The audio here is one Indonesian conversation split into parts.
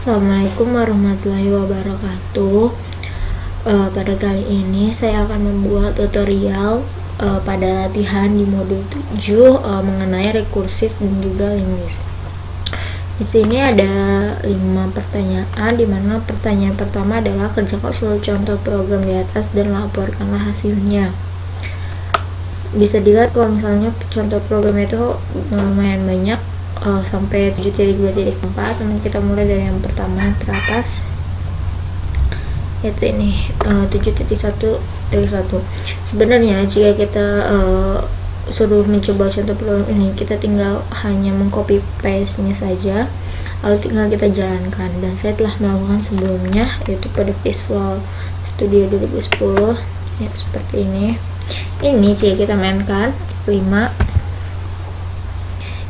Assalamualaikum warahmatullahi wabarakatuh. Pada kali ini saya akan membuat tutorial pada latihan di modul 7 mengenai rekursif dan juga linguis. Di sini ada 5 pertanyaan, di mana pertanyaan pertama adalah kerjakan seluruh contoh program di atas dan laporkanlah hasilnya. Bisa dilihat kalau misalnya contoh program itu lumayan banyak, sampai 7.2.4. Namun kita mulai dari yang pertama teratas, yaitu ini 7.1.1. Sebenarnya jika kita suruh mencoba contoh program ini, kita tinggal hanya mengcopy paste nya saja, lalu tinggal kita jalankan, dan saya telah melakukan sebelumnya, yaitu pada Visual Studio 2010 ya, seperti ini. Jika kita mainkan F5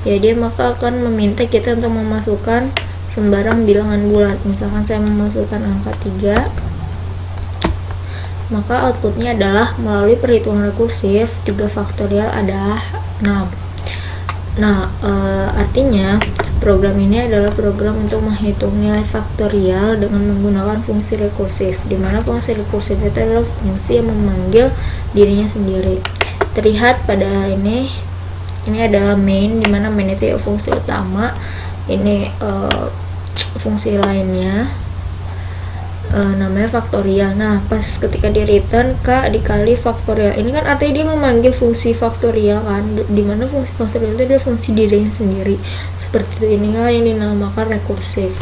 ya, dia maka akan meminta kita untuk memasukkan sembarang bilangan bulat. Misalkan saya memasukkan angka 3, maka outputnya adalah melalui perhitungan rekursif 3 faktorial adalah 6. Artinya program ini adalah program untuk menghitung nilai faktorial dengan menggunakan fungsi rekursif, di mana fungsi rekursif itu adalah fungsi yang memanggil dirinya sendiri. Terlihat pada ini adalah main, dimana main itu ya fungsi utama, ini fungsi lainnya namanya faktorial. Nah, pas ketika di return K dikali faktorial, ini kan artinya dia memanggil fungsi faktorial kan, dimana fungsi faktorial itu adalah fungsi dirinya sendiri. Seperti itu, inilah yang dinamakan rekursif.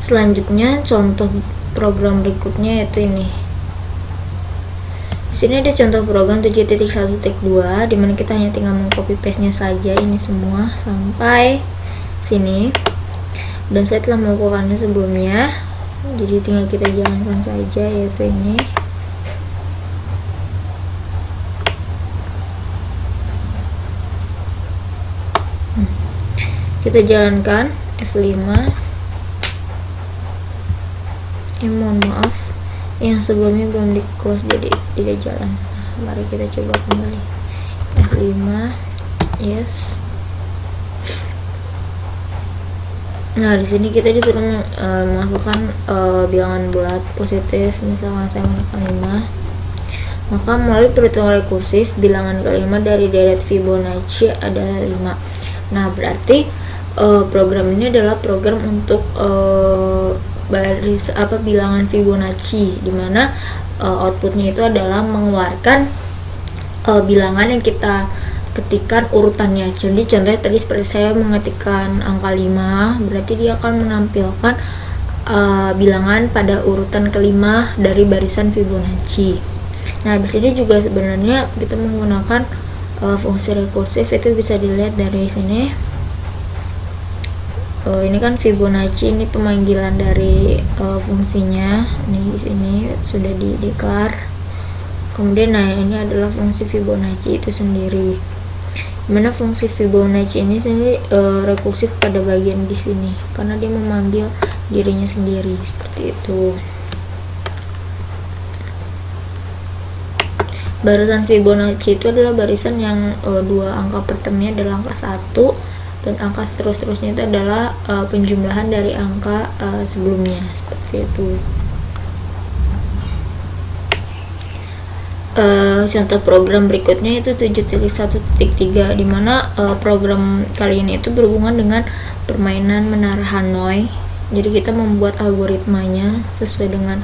Selanjutnya contoh program berikutnya yaitu ini. Di sini ada contoh program 7.1.2, dimana kita hanya tinggal mengcopy paste nya saja ini semua sampai sini, dan saya telah melakukannya sebelumnya, jadi tinggal kita jalankan saja, yaitu ini. Kita jalankan F5. Mohon maaf, yang sebelumnya belum di close jadi tidak jalan. Mari kita coba kembali. F5, yes. Nah, di sini kita disuruh memasukkan bilangan bulat positif. Misalkan saya menekan 5, maka melalui perhitungan rekursif bilangan kelima dari deret Fibonacci adalah 5. Nah, berarti program ini adalah program untuk bilangan Fibonacci, dimana outputnya itu adalah mengeluarkan bilangan yang kita ketikkan urutannya. Jadi contohnya tadi seperti saya mengetikkan angka 5, berarti dia akan menampilkan bilangan pada urutan kelima dari barisan Fibonacci. Nah, di sini juga sebenarnya kita menggunakan fungsi rekursif, itu bisa dilihat dari sini. Ini kan Fibonacci, ini pemanggilan dari fungsinya. Ini di sini sudah di declare. Kemudian ini adalah fungsi Fibonacci itu sendiri. Dimana fungsi Fibonacci ini sendiri rekursif pada bagian di sini, karena dia memanggil dirinya sendiri seperti itu. Barisan Fibonacci itu adalah barisan yang 2 angka pertamanya adalah angka 1, dan angka seterusnya itu adalah penjumlahan dari angka sebelumnya, seperti itu. Contoh program berikutnya itu 7.1.3, dimana program kali ini itu berhubungan dengan permainan menara Hanoi. Jadi kita membuat algoritmanya sesuai dengan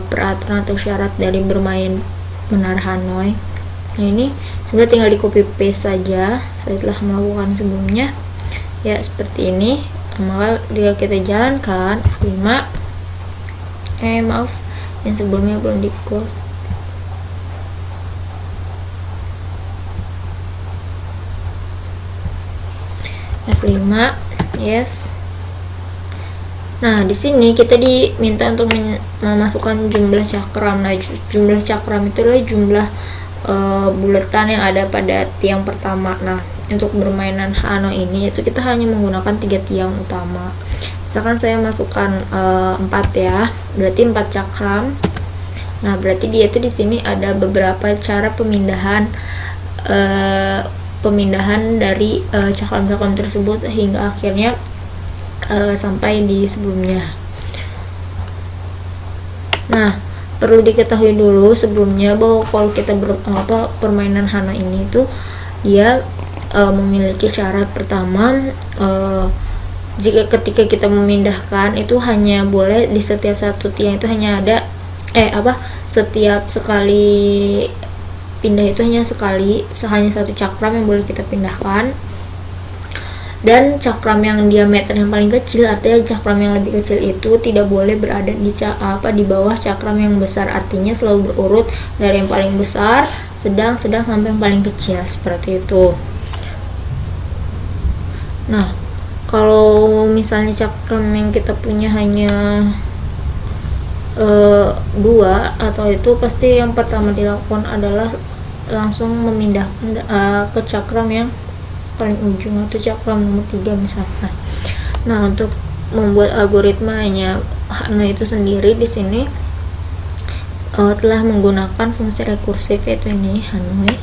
peraturan atau syarat dari bermain menara Hanoi. Nah, ini sudah tinggal di copy paste saja, saya telah melakukan sebelumnya ya, seperti ini. Maka jika kita jalankan F5, maaf, yang sebelumnya belum di close. F5, yes. Nah, di sini kita diminta untuk memasukkan jumlah cakram. Nah, jumlah cakram itu adalah jumlah bulatan yang ada pada tiang pertama. Nah, untuk bermainan Hanoi ini itu kita hanya menggunakan 3 tiang utama. Misalkan saya masukkan 4 ya, berarti 4 cakram. Nah, berarti dia tuh di sini ada beberapa cara pemindahan dari cakram-cakram tersebut hingga akhirnya sampai di sebelumnya. Nah, perlu diketahui dulu sebelumnya bahwa kalau kita permainan Hana ini tuh dia memiliki syarat pertama, jika ketika kita memindahkan itu hanya boleh di setiap satu tiang itu hanya ada setiap sekali pindah itu hanya satu cakram yang boleh kita pindahkan, dan cakram yang diameter yang paling kecil, artinya cakram yang lebih kecil itu tidak boleh berada di bawah cakram yang besar, artinya selalu berurut dari yang paling besar, sedang sampai yang paling kecil, seperti itu. Nah, kalau misalnya cakram yang kita punya hanya 2 atau itu, pasti yang pertama dilakukan adalah langsung memindahkan ke cakram yang paling ujung atau cakram nomor 3 misalkan. Nah, untuk membuat algoritmanya Hana itu sendiri di sini telah menggunakan fungsi rekursif, yaitu ini Hanoi,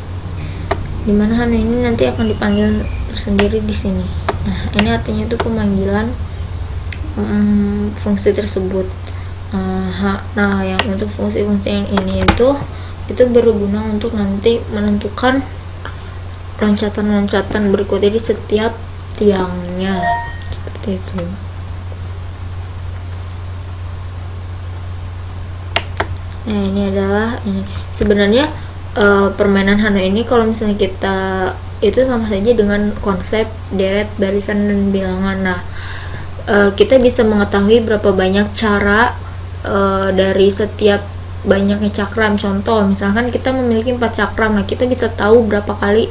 dimana Hanoi ini nanti akan dipanggil tersendiri di sini. Nah, ini artinya itu pemanggilan fungsi tersebut. Nah, yang untuk fungsi-fungsi yang ini itu berguna untuk nanti menentukan loncatan-loncatan berikutnya di setiap tiangnya, seperti itu. Nah, ini sebenarnya permainan Hana ini kalau misalnya kita itu sama saja dengan konsep deret, barisan, dan bilangan. Nah, kita bisa mengetahui berapa banyak cara dari setiap banyaknya cakram. Contoh, misalkan kita memiliki 4 cakram, nah kita bisa tahu berapa kali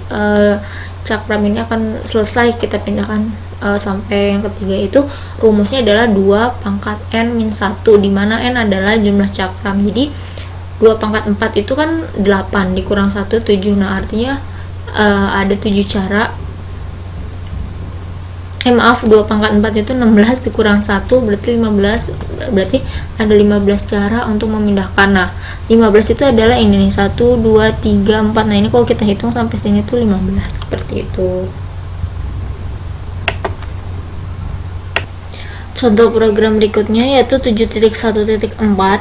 cakram ini akan selesai kita pindahkan sampai yang ketiga. Itu rumusnya adalah 2 pangkat n min 1, dimana n adalah jumlah cakram. Jadi 2 pangkat 4 itu kan 8 dikurang 1, 7. Nah, artinya ada 7 cara. 2 pangkat 4 itu 16 dikurang 1 berarti 15, berarti ada 15 cara untuk memindahkan. Nah, 15 itu adalah ini nih, 1, 2, 3, 4. Nah, ini kalau kita hitung sampai sini tuh 15, seperti itu. Contoh program berikutnya yaitu 7.1.4.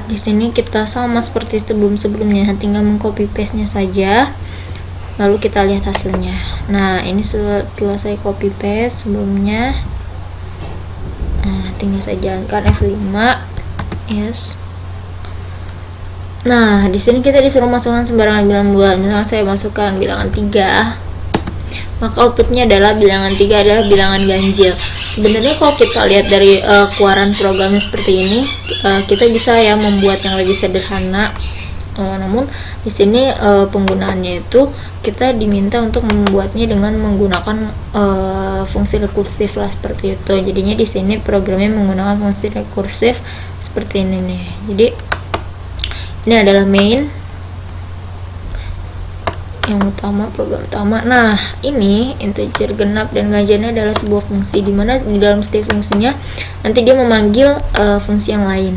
Di sini kita sama seperti sebelumnya, tinggal mengcopy paste-nya saja. Lalu kita lihat hasilnya. Nah, ini setelah saya copy paste sebelumnya, tinggal saya jalankan F5. Yes. Nah, di sini kita disuruh masukkan sembarangan bilangan bulat. Misalnya saya masukkan bilangan 3, maka outputnya adalah bilangan 3 adalah bilangan ganjil. Sebenarnya kalau kita lihat dari keluaran programnya seperti ini, kita bisa ya membuat yang lebih sederhana. Namun di sini penggunaannya itu kita diminta untuk membuatnya dengan menggunakan fungsi rekursif lah, seperti itu. Jadinya di sini programnya menggunakan fungsi rekursif seperti ini nih. Jadi ini adalah main yang utama, program utama. Nah, ini integer, genap, dan ganjilnya adalah sebuah fungsi, dimana di dalam setiap fungsinya nanti dia memanggil fungsi yang lain.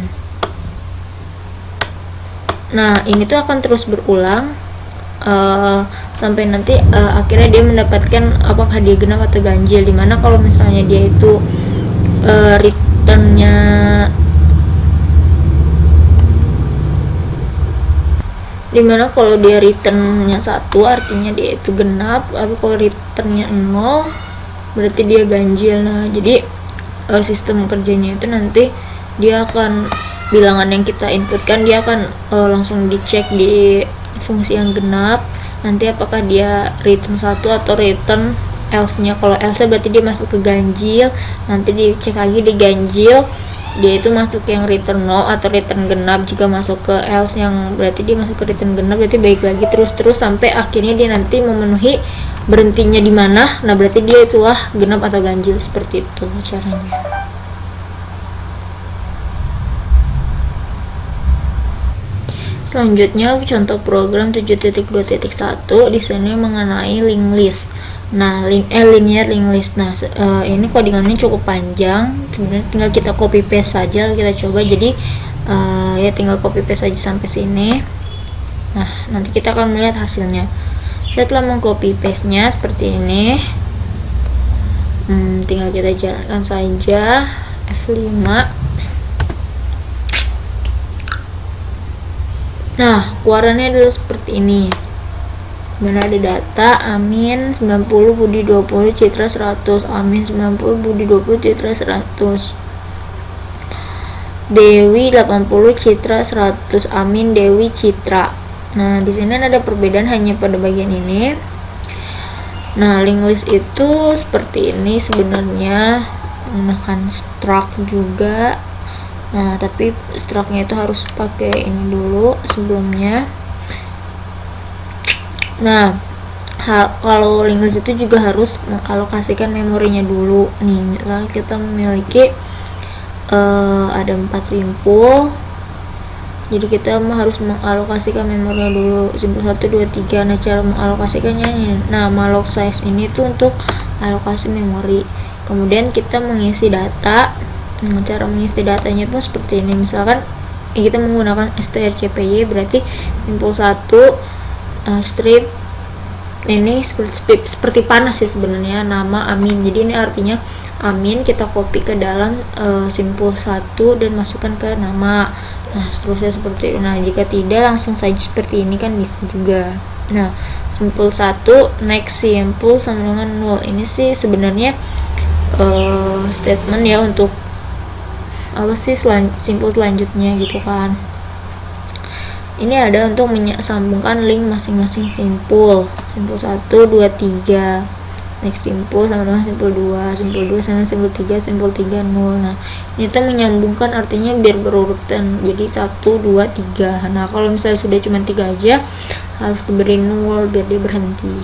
Nah, ini tuh akan terus berulang sampai nanti akhirnya dia mendapatkan apakah dia genap atau ganjil. Dimana kalau misalnya dia itu returnnya dimana kalau dia returnnya 1 artinya dia itu genap, tapi kalau returnnya 0 berarti dia ganjil. Nah, jadi sistem kerjanya itu nanti dia akan bilangan yang kita inputkan, dia akan langsung dicek di fungsi yang genap, nanti apakah dia return 1 atau return else-nya. Kalau else berarti dia masuk ke ganjil, nanti dicek lagi di ganjil, dia itu masuk yang return 0 atau return genap. Jika masuk ke else yang berarti dia masuk ke return genap, berarti baik lagi terus sampai akhirnya dia nanti memenuhi berhentinya di mana. Nah, berarti dia itulah genap atau ganjil, seperti itu caranya. Selanjutnya contoh program 7.2.1 di sini mengenai linked list. Nah, linear linked list. Nah, ini codingannya cukup panjang. Sebenarnya tinggal kita copy paste saja, kita coba. Jadi Ya tinggal copy paste aja sampai sini. Nah, nanti kita akan melihat hasilnya. Setelah mengcopy paste nya seperti ini, tinggal kita jalankan saja F5. Nah, keluarannya adalah seperti ini. Mana ada data Amin 90, Budi 20, Citra 100. Amin 90, Budi 20, Citra 100. Dewi 80, Citra 100. Amin, Dewi, Citra. Nah, di sini ada perbedaan hanya pada bagian ini. Nah, link list itu seperti ini sebenarnya, menggunakan struct juga. Nah, tapi structnya itu harus pakai ini dulu sebelumnya. Nah, kalau link list itu juga harus mengalokasikan memorinya dulu. Nih, misalnya kita memiliki ada 4 simpul, jadi kita harus mengalokasikan memorinya dulu. Simpul 1, 2, 3. Nah, cara mengalokasikannya ini. Nah, malloc size ini tuh untuk alokasi memori. Kemudian kita mengisi data. Nah, cara mengisi datanya pun seperti ini. Misalkan kita menggunakan strcpy, berarti simpul 1 strip ini seperti panas ya sebenarnya, nama Amin. Jadi ini artinya Amin, kita copy ke dalam simpul 1 dan masukkan ke nama. Nah, seterusnya seperti itu. Nah, jika tidak langsung saja seperti ini kan bisa juga. Nah, simpul 1 next simpul sama dengan 0. Ini sih sebenarnya statement ya untuk apa sih simpul selanjutnya gitu kan. Ini ada untuk menyambungkan link masing-masing simpul. Simpul 1, 2, 3. Next simpul sama dengan simpul 2. Simpul 2 sama simpul 3. Simpul 3, 0. Nah, ini tuh menyambungkan, artinya biar berurutan. Jadi 1, 2, 3. Nah, kalau misalnya sudah cuma 3 aja, harus diberi 0 biar dia berhenti.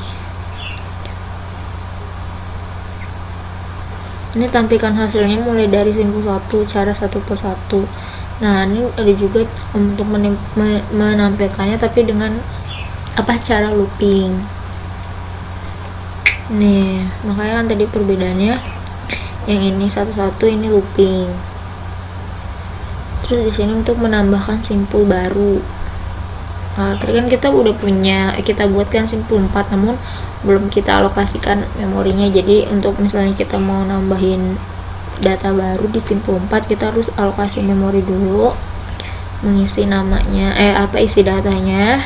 Ini tampilan hasilnya mulai dari simpul 1, cara 1 per 1. Nah, ini ada juga untuk menampilkannya tapi dengan cara looping. Nih, makanya kan tadi perbedaannya yang ini 1-1, ini looping. Terus di sini untuk menambahkan simpul baru. Nah, tadi kan kita udah punya, kita buatkan simpul 4 namun belum kita alokasikan memorinya. Jadi untuk misalnya kita mau nambahin data baru di simpul 4, kita harus alokasi memori dulu, mengisi namanya, isi datanya.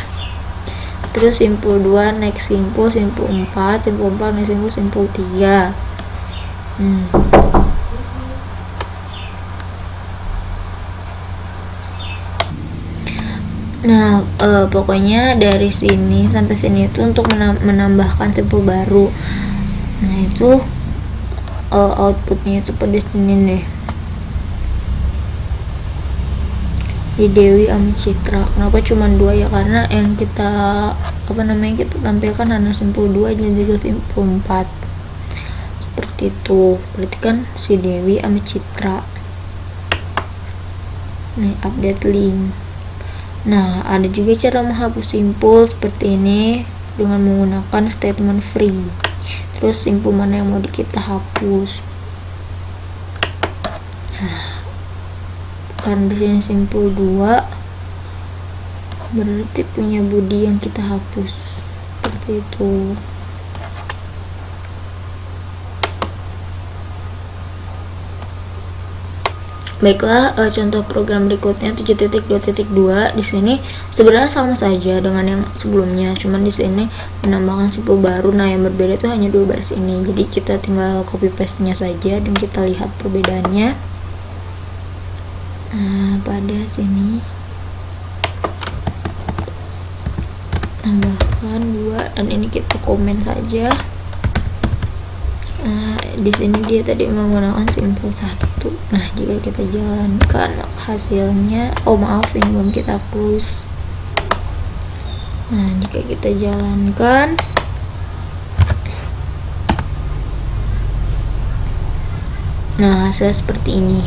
Terus simpul 2 next simpul 4, simpul 4 next simpul 3. Nah, pokoknya dari sini sampai sini itu untuk menambahkan simpul baru. Nah, itu outputnya itu pada sini nih, di Dewi sama Citra. Kenapa cuma 2 ya? Karena yang kita kita tampilkan hanya simpul 2 dan juga simpul 4 seperti itu. Berarti kan si Dewi sama Citra. Nih, update link. Nah, ada juga cara menghapus simpul seperti ini dengan menggunakan statement free. Terus simpul mana yang mau kita hapus. Nah, karena di sini simpul 2 berarti punya Budi yang kita hapus seperti itu. Baiklah, contoh program berikutnya 7.2.2. Di sini sebenarnya sama saja dengan yang sebelumnya, cuman di sini menambahkan simpul baru. Nah, yang berbeda itu hanya 2 baris ini. Jadi kita tinggal copy paste-nya saja dan kita lihat perbedaannya. Nah, pada sini tambahkan 2 dan ini kita komen saja. Nah, di sini dia tadi menggunakan simpul 1. Nah, jika kita jalankan hasilnya, maaf ini belum kita hapus. Nah, jika kita jalankan, nah hasil seperti ini.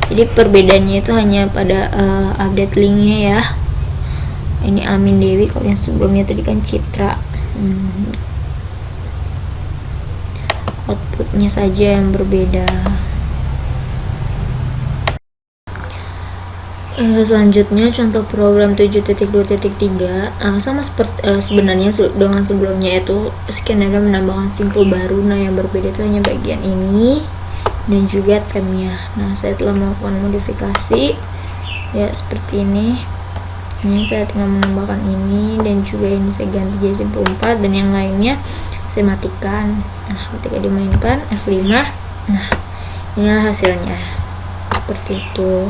Jadi perbedaannya itu hanya pada update linknya ya. Ini Amin Dewi, kalau yang sebelumnya tadi kan Citra. Outputnya saja yang berbeda. Selanjutnya contoh program 7.2.3 sama seperti sebenarnya dengan sebelumnya, itu skenario menambahkan simpul baru. Nah, yang berbeda itu hanya bagian ini dan juga temnya. Nah, saya telah melakukan modifikasi ya seperti ini. Ini saya tinggal menambahkan ini dan juga ini saya ganti jadi simpul 4 dan yang lainnya saya matikan. Nah, ketika dimainkan F5, nah inilah hasilnya seperti itu.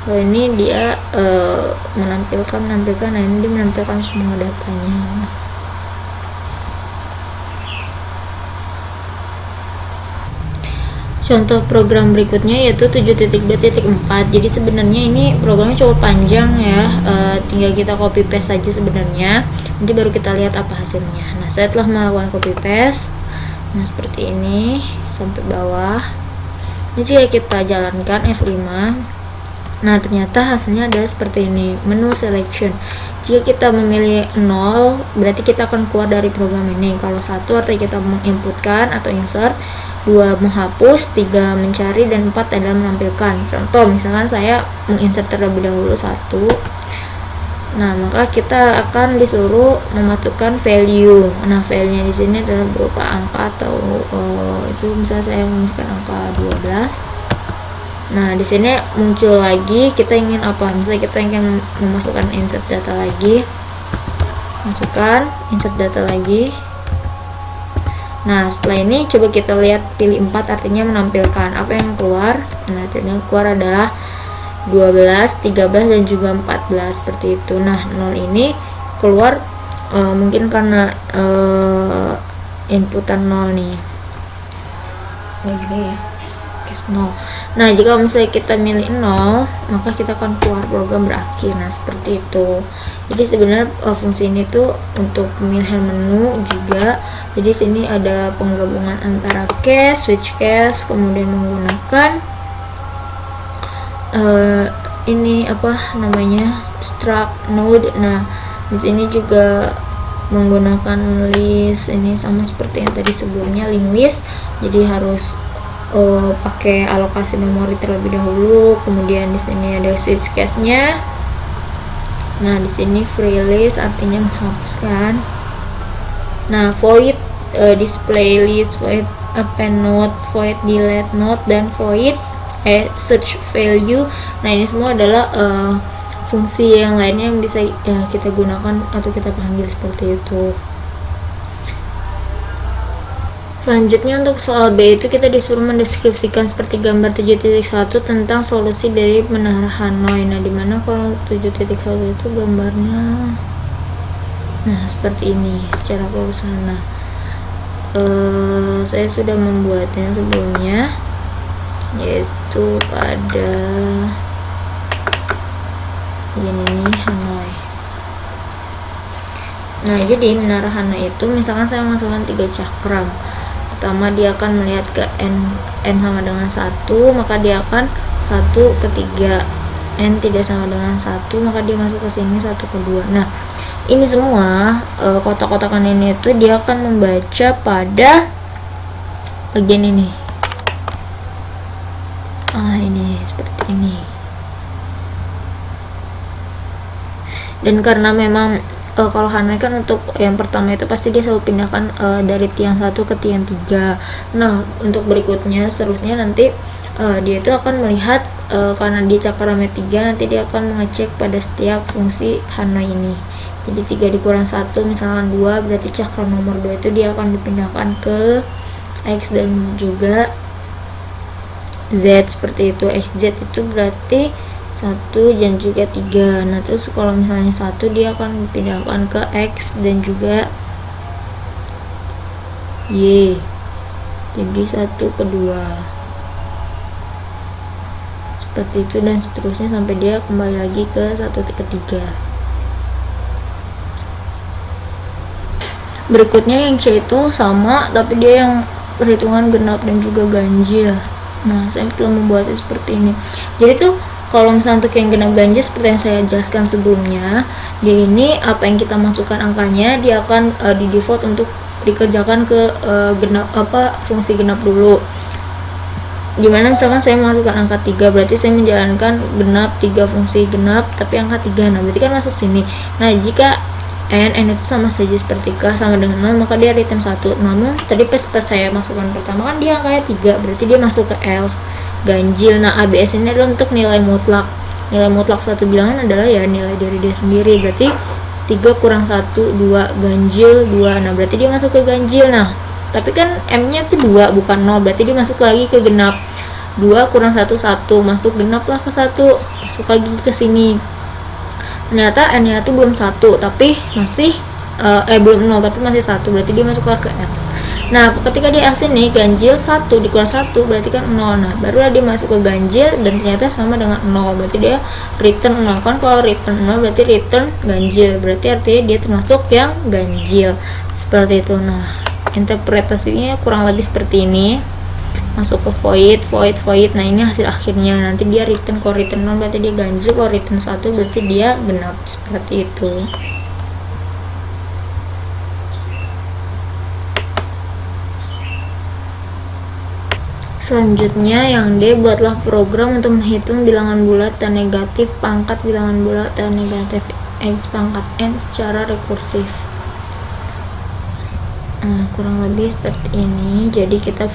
Kalau ini dia menampilkan, nah ini dia menampilkan semua datanya. Contoh program berikutnya yaitu 7.2.4. Jadi sebenarnya ini programnya cukup panjang ya, tinggal kita copy paste saja sebenarnya, nanti baru kita lihat apa hasilnya. Nah, saya telah melakukan copy paste, nah seperti ini sampai bawah. Ini jika kita jalankan F5, nah ternyata hasilnya adalah seperti ini, menu selection. Jika kita memilih 0 berarti kita akan keluar dari program ini. Kalau 1 artinya kita menginputkan atau insert, 2 menghapus, 3 mencari, dan 4 adalah menampilkan. Contoh misalkan saya menginsert terlebih dahulu 1, nah maka kita akan disuruh memasukkan value. Nah, value-nya di sini adalah berupa angka atau itu misalnya saya memasukkan angka 12. Nah, di sini muncul lagi kita ingin apa? Misalnya kita ingin memasukkan insert data lagi. Masukkan insert data lagi. Nah, setelah ini coba kita lihat pilih 4 artinya menampilkan. Apa yang keluar? Nah, yang keluar adalah 12, 13 dan juga 14 seperti itu. Nah, 0 ini keluar mungkin karena inputan 0 nih. Oke ya. 0. Nah, jika misalnya kita milih 0, maka kita akan keluar, program berakhir. Nah, seperti itu. Jadi sebenarnya fungsi ini tuh untuk pemilihan menu juga. Jadi sini ada penggabungan antara cache, switch cache, kemudian menggunakan ini apa namanya, struct node. Nah, di sini juga menggunakan list, ini sama seperti yang tadi sebelumnya, link list. Jadi harus pakai alokasi memori terlebih dahulu. Kemudian di sini ada switch cache-nya. Nah, di sini free list artinya menghapuskan. Nah, void display list, void append node, void delete node, dan void search value. Nah, ini semua adalah fungsi yang lainnya yang bisa kita gunakan atau kita panggil seperti itu. Selanjutnya untuk soal B itu kita disuruh mendeskripsikan seperti gambar 7.1 tentang solusi dari menara Hanoi. Nah, dimana kalau 7.1 itu gambarnya nah seperti ini secara perusahaan. Saya sudah membuatnya sebelumnya, yaitu pada ini Hanoi. Nah, jadi menara Hanoi itu misalkan saya masukkan 3 cakram. Pertama dia akan melihat ke n sama dengan 1, maka dia akan 1 ke 3. N tidak sama dengan 1, maka dia masuk ke sini 1 ke 2. Nah, ini semua kotak-kotakan ini itu dia akan membaca pada bagian ini. Ini seperti ini. Dan karena memang kalau Hanoi kan untuk yang pertama itu pasti dia selalu pindahkan dari tiang 1 ke tiang 3. Nah, untuk berikutnya seterusnya nanti dia itu akan melihat karena dia cakramnya 3, nanti dia akan mengecek pada setiap fungsi Hanoi ini. Jadi 3 dikurang 1 misalkan 2, berarti cakram nomor 2 itu dia akan dipindahkan ke X dan juga Z seperti itu. XZ itu berarti 1 dan juga 3. Nah, terus kalau misalnya 1 dia akan dipindahkan ke X dan juga Y. Jadi 1 ke 2. Seperti itu dan seterusnya sampai dia kembali lagi ke 1 ke 3. Berikutnya yang C itu sama, tapi dia yang perhitungan genap dan juga ganjil. Nah, saya telah membuatnya seperti ini. Jadi tuh kalau misalnya untuk yang genap ganjil seperti yang saya jelaskan sebelumnya, di ini apa yang kita masukkan angkanya dia akan di default untuk dikerjakan ke genap fungsi genap dulu. Dimana misalkan saya masukkan angka 3, berarti saya menjalankan genap 3 fungsi genap tapi angka 3, nah berarti kan masuk sini. Nah jika n itu sama saja seperti k sama dengan 0, maka dia return 1. Namun tadi pas saya masukkan pertama kan dia angkanya 3, berarti dia masuk ke else, ganjil. Nah ABS ini adalah untuk nilai mutlak. Nilai mutlak satu bilangan adalah ya nilai dari dia sendiri, berarti 3 kurang 1, 2, ganjil 2. Nah berarti dia masuk ke ganjil. Nah tapi kan M nya itu 2 bukan 0, berarti dia masuk lagi ke genap. 2 kurang 1, 1, masuk genap lah ke 1, masuk lagi ke sini. Ternyata N nya itu belum 1 tapi masih belum 0 tapi masih 1, berarti dia masuk ke X. Nah ketika dia X ini ganjil 1 dikurang 1 berarti kan 0. Nah barulah dia masuk ke ganjil dan ternyata sama dengan 0, berarti dia return 0. Kan kalau return 0 berarti return ganjil, berarti artinya dia termasuk yang ganjil, seperti itu. Nah interpretasinya kurang lebih seperti ini, masuk ke void. Nah ini hasil akhirnya, nanti dia return, kalau return 0 berarti dia ganjil, kalau return 1 berarti dia genap, seperti itu. Selanjutnya yang D, buatlah program untuk menghitung bilangan bulat dan negatif pangkat bilangan bulat dan negatif X pangkat N secara rekursif. Nah kurang lebih seperti ini. Jadi kita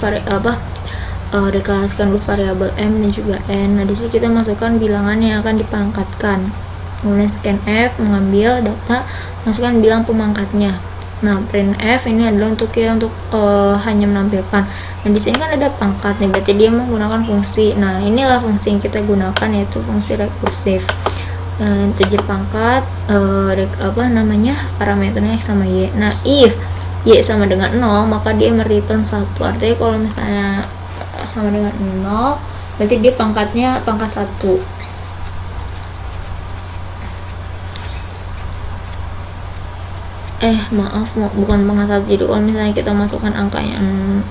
deklarasikan dulu variabel M dan juga N. Nah disitu kita masukkan bilangan yang akan dipangkatkan, kemudian scanf, mengambil data, masukkan bilang pemangkatnya. Nah printf ini adalah untuk hanya menampilkan. Dan di sini kan ada pangkat nih, berarti dia menggunakan fungsi. Nah inilah fungsi yang kita gunakan, yaitu fungsi rekursif. Integer pangkat parameternya X sama Y. Nah if Y sama dengan 0 maka dia mereturn 1. Artinya kalau misalnya sama dengan 0 berarti dia pangkatnya pangkat 1. Bukan pangkat 1. Jadi kalau misalnya kita masukkan angkanya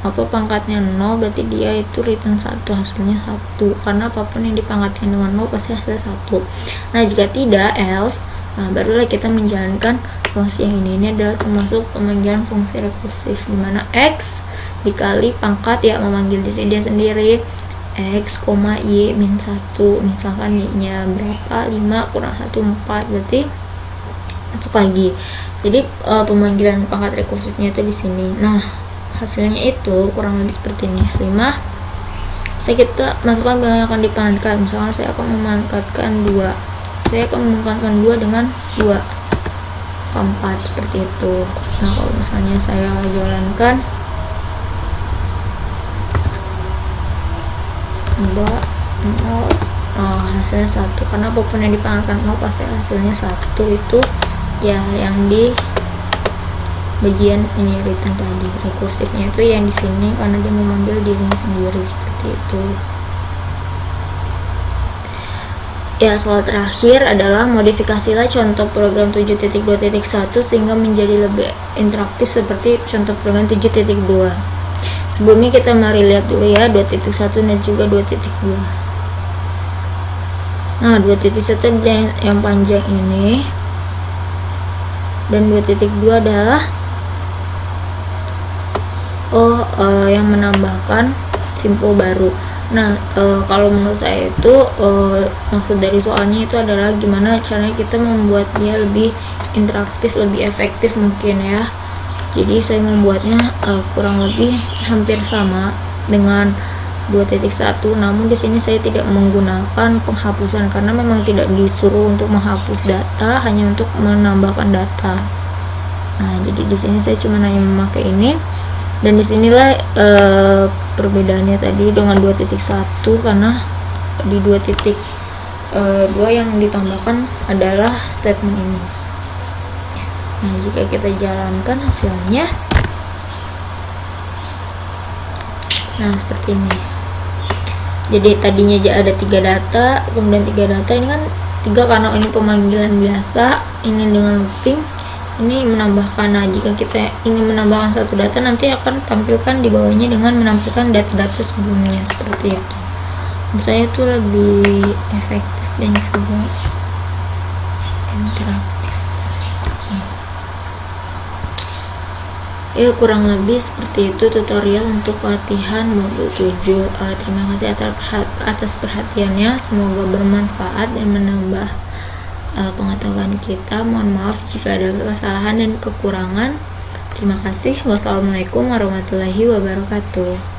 pangkatnya 0 berarti dia itu return 1, hasilnya 1, karena apapun yang dipangkatkan dengan 0 pasti hasilnya 1. Nah jika tidak else, nah barulah kita menjalankan fungsi yang ini adalah termasuk pemanggilan fungsi rekursif, dimana X dikali pangkat ya memanggil diri dia sendiri, X, Y min 1, misalkan Y nya berapa, 5 kurang 1, 4, berarti masuk lagi. Jadi pemanggilan pangkat rekursifnya itu di sini. Nah hasilnya itu kurang lebih seperti ini. 5 kita masukkan bilangan yang akan dipangkatkan. Misalkan saya akan memangkatkan 2, saya akan memangkatkan 2 dengan 2 4, seperti itu. Nah kalau misalnya saya jalankan 2 0, hasilnya 1, karena apapun yang dipangkatkan 0 pasti hasilnya 1. Itu ya yang di bagian ini return tadi. Rekursifnya itu yang di sini karena dia memanggil dirinya sendiri, seperti itu. Ya, soal terakhir adalah modifikasilah contoh program 7.2.1 sehingga menjadi lebih interaktif seperti contoh program 7.2. Sebelumnya kita mari lihat dulu ya 2.1 dan juga 2.2. Nah 2.1 yang panjang ini, dan 2.2 adalah yang menambahkan simpul baru. Nah kalau menurut saya itu maksud dari soalnya itu adalah gimana caranya kita membuat dia lebih interaktif, lebih efektif mungkin ya. Jadi saya membuatnya kurang lebih hampir sama dengan 2.1, namun di sini saya tidak menggunakan penghapusan karena memang tidak disuruh untuk menghapus data, hanya untuk menambahkan data. Nah jadi di sini saya cuma hanya memakai ini, dan disinilah perbedaannya tadi dengan 2.1, karena di 2.2 yang ditambahkan adalah statement ini. Nah jika kita jalankan hasilnya, nah seperti ini. Jadi tadinya ada 3 data, kemudian 3 data ini kan 3 karena ini pemanggilan biasa, ini dengan looping, ini menambahkan. Nah jika kita ingin menambahkan satu data, nanti akan tampilkan di bawahnya dengan menampilkan data-data sebelumnya, seperti itu. Menurut saya itu lebih efektif dan juga interaktif. Ya, kurang lebih seperti itu tutorial untuk latihan modul 7. Terima kasih atas perhatiannya, semoga bermanfaat dan menambah pengetahuan kita. Mohon maaf jika ada kesalahan dan kekurangan. Terima kasih. Wassalamualaikum warahmatullahi wabarakatuh.